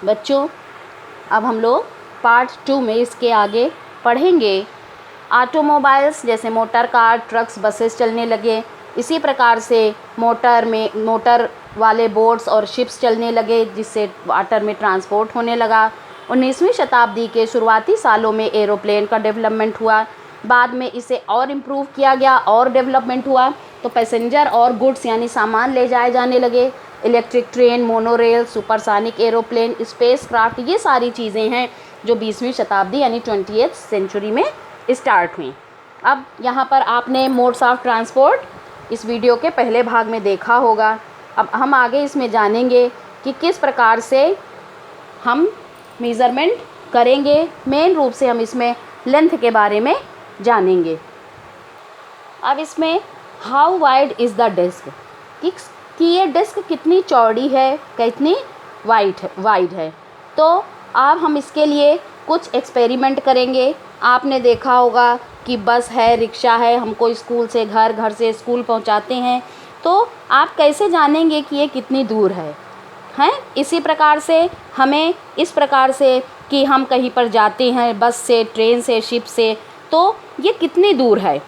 बच्चों, अब हम लोग पार्ट 2 में इसके आगे पढ़ेंगे। ऑटोमोबाइल्स जैसे मोटर कार, ट्रक्स, बसेस चलने लगे, इसी प्रकार से मोटर वाले बोट्स और शिप्स चलने लगे, जिससे वाटर में ट्रांसपोर्ट होने लगा। 19वीं शताब्दी के शुरुआती सालों में एरोप्लेन का डेवलपमेंट हुआ। बाद में इसे और इम्प्रूव किया गया और डेवलपमेंट हुआ, तो पैसेंजर और गुड्स यानी सामान ले जाए जाने लगे। Electric train, monorail, supersonic aeroplane, spacecraft, ये सारी चीज़ें हैं जो 20वीं शताब्दी यानी 20th सेंचुरी में स्टार्ट हुई। अब यहाँ पर आपने मोड्स ऑफ ट्रांसपोर्ट इस वीडियो के पहले भाग में देखा होगा। अब हम आगे इसमें जानेंगे कि किस प्रकार से हम मेज़रमेंट करेंगे। मेन रूप से हम इसमें लेंथ के बारे में जानेंगे। अब इसमें how wide is the disc, कि ये डिस्क कितनी चौड़ी है, कितनी वाइड है। तो अब हम इसके लिए कुछ एक्सपेरिमेंट करेंगे। आपने देखा होगा कि बस है, रिक्शा है, हमको स्कूल से घर, घर से स्कूल पहुंचाते हैं, तो आप कैसे जानेंगे कि ये कितनी दूर है? इसी प्रकार से हमें इस प्रकार से कि हम कहीं पर जाते हैं बस से, ट्रेन से, शिप से, तो ये कितनी दूर है।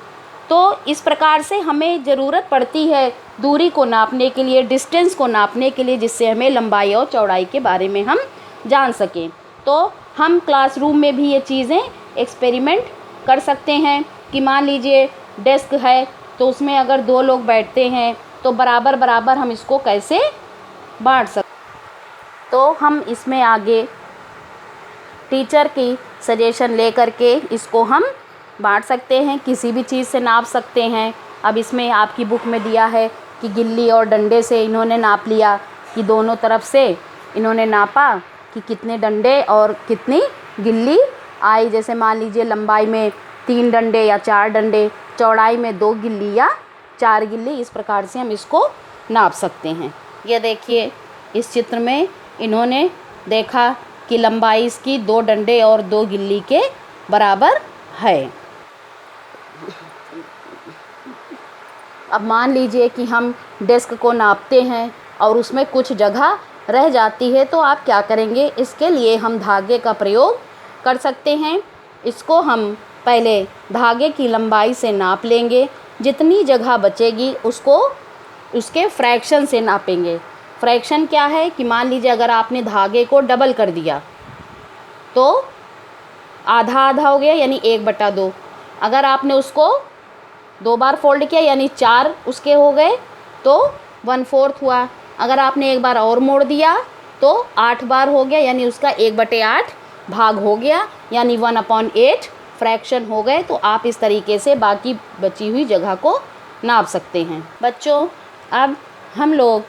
तो इस प्रकार से हमें ज़रूरत पड़ती है दूरी को नापने के लिए, डिस्टेंस को नापने के लिए, जिससे हमें लंबाई और चौड़ाई के बारे में हम जान सकें। तो हम क्लासरूम में भी ये चीज़ें एक्सपेरिमेंट कर सकते हैं कि मान लीजिए डेस्क है, तो उसमें अगर 2 लोग बैठते हैं तो बराबर बराबर हम इसको कैसे बांट सकते। तो हम इसमें आगे टीचर की सजेशन ले करके इसको हम बांट सकते हैं, किसी भी चीज़ से नाप सकते हैं। अब इसमें आपकी बुक में दिया है कि गिल्ली और डंडे से इन्होंने नाप लिया, कि दोनों तरफ से इन्होंने नापा कि कितने डंडे और कितनी गिल्ली आई। जैसे मान लीजिए लंबाई में 3 डंडे या 4 डंडे, चौड़ाई में 2 गिल्ली या 4 गिल्ली, इस प्रकार से हम इसको नाप सकते हैं। ये देखिए इस चित्र में इन्होंने देखा कि लंबाई इसकी 2 डंडे और 2 गिल्ली के बराबर है। अब मान लीजिए कि हम डेस्क को नापते हैं और उसमें कुछ जगह रह जाती है, तो आप क्या करेंगे? इसके लिए हम धागे का प्रयोग कर सकते हैं। इसको हम पहले धागे की लंबाई से नाप लेंगे, जितनी जगह बचेगी उसको उसके फ्रैक्शन से नापेंगे। फ्रैक्शन क्या है कि मान लीजिए अगर आपने धागे को डबल कर दिया तो आधा आधा हो गया, यानी 1/2। अगर आपने उसको 2 बार फोल्ड किया यानी 4 उसके हो गए, तो 1/4 हुआ। अगर आपने एक बार और मोड़ दिया तो 8 बार हो गया, यानी उसका 1/8 भाग हो गया, यानी 1/8 फ्रैक्शन हो गए। तो आप इस तरीके से बाकी बची हुई जगह को नाप सकते हैं। बच्चों, अब हम लोग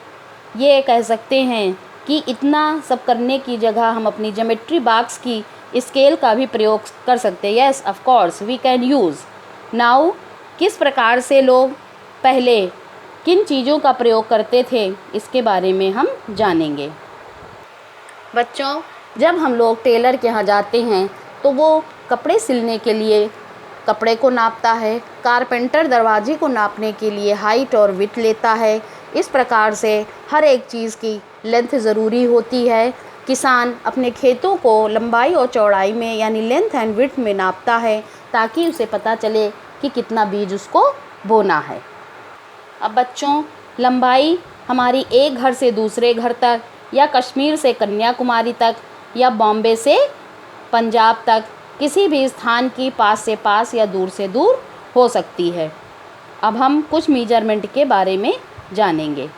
ये कह सकते हैं कि इतना सब करने की जगह हम अपनी ज्योमेट्री बॉक्स की स्केल का भी प्रयोग कर सकते हैं। Yes, of course we can use. Now किस प्रकार से लोग पहले किन चीज़ों का प्रयोग करते थे, इसके बारे में हम जानेंगे। बच्चों, जब हम लोग टेलर के यहाँ जाते हैं तो वो कपड़े सिलने के लिए कपड़े को नापता है। कारपेंटर दरवाजे को नापने के लिए हाइट और विड्थ लेता है। इस प्रकार से हर एक चीज़ की लेंथ ज़रूरी होती है। किसान अपने खेतों को लंबाई और चौड़ाई में यानी लेंथ एंड विड्थ में नापता है, ताकि उसे पता चले कि कितना बीज उसको बोना है। अब बच्चों, लंबाई हमारी एक घर से दूसरे घर तक, या कश्मीर से कन्याकुमारी तक, या बॉम्बे से पंजाब तक, किसी भी स्थान की पास से पास या दूर से दूर हो सकती है। अब हम कुछ मेजरमेंट के बारे में जानेंगे।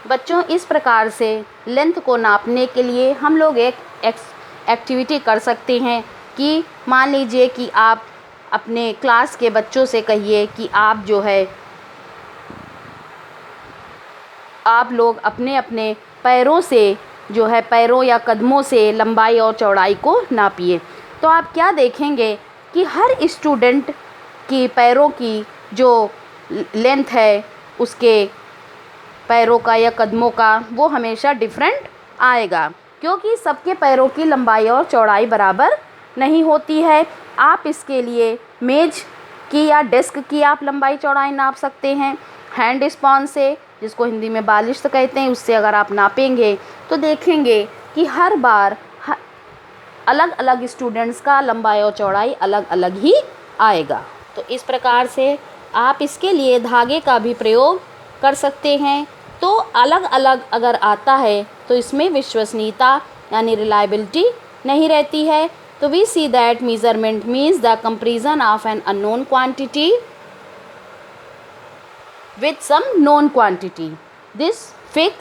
बच्चों, इस प्रकार से लेंथ को नापने के लिए हम लोग एक एक्टिविटी कर सकते हैं कि मान लीजिए कि आप अपने क्लास के बच्चों से कहिए कि आप लोग अपने अपने पैरों से पैरों या कदमों से लंबाई और चौड़ाई को नापिए। तो आप क्या देखेंगे कि हर स्टूडेंट की पैरों की जो लेंथ है, उसके पैरों का या कदमों का, वो हमेशा डिफरेंट आएगा, क्योंकि सबके पैरों की लंबाई और चौड़ाई बराबर नहीं होती है। आप इसके लिए मेज की या डेस्क की आप लंबाई चौड़ाई नाप सकते हैं। हैंड स्पॉन से जिसको हिंदी में बालिश्त कहते हैं, उससे अगर आप नापेंगे तो देखेंगे कि हर बार अलग अलग स्टूडेंट्स का लंबाई और चौड़ाई अलग अलग ही आएगा। तो इस प्रकार से आप इसके लिए धागे का भी प्रयोग कर सकते हैं। तो अलग अलग अगर आता है तो इसमें विश्वसनीयता यानी रिलायबिलिटी नहीं रहती है। तो we see that measurement means the comparison of an unknown quantity with some known quantity. This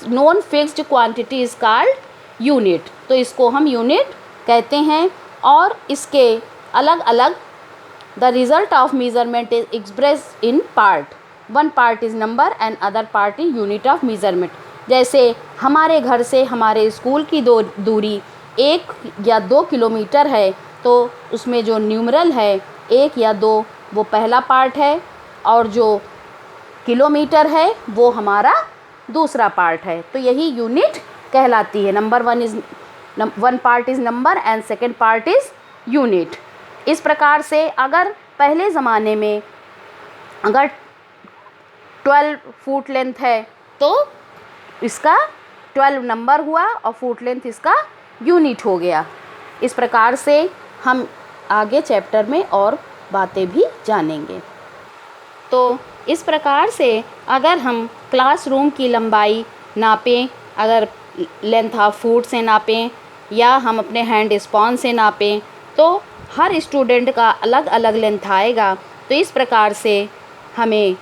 known fixed quantity is called unit. तो इसको हम यूनिट कहते हैं। और इसके अलग अलग the result of measurement is expressed in part. One part is number and other part is unit of measurement. जैसे हमारे घर से हमारे स्कूल की दूरी 1 या 2 किलोमीटर है, तो उसमें जो न्यूमरल है 1 या 2 वो पहला पार्ट है, और जो किलोमीटर है वो हमारा दूसरा पार्ट है। तो यही यूनिट कहलाती है। One part is number and second part is unit. इस प्रकार से अगर पहले ज़माने में अगर 12 फुट लेंथ है तो इसका 12 नंबर हुआ और फुट लेंथ इसका यूनिट हो गया। इस प्रकार से हम आगे चैप्टर में और बातें भी जानेंगे। तो इस प्रकार से अगर हम क्लासरूम की लंबाई नापें, अगर लेंथ ऑफ फुट से नापें या हम अपने हैंड स्पॉन से नापें, तो हर स्टूडेंट का अलग अलग लेंथ आएगा। तो इस प्रकार से हमें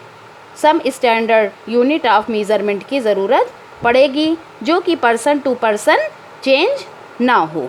some standard unit of measurement की ज़रूरत पड़ेगी, जो कि पर्सन टू पर्सन चेंज ना हो।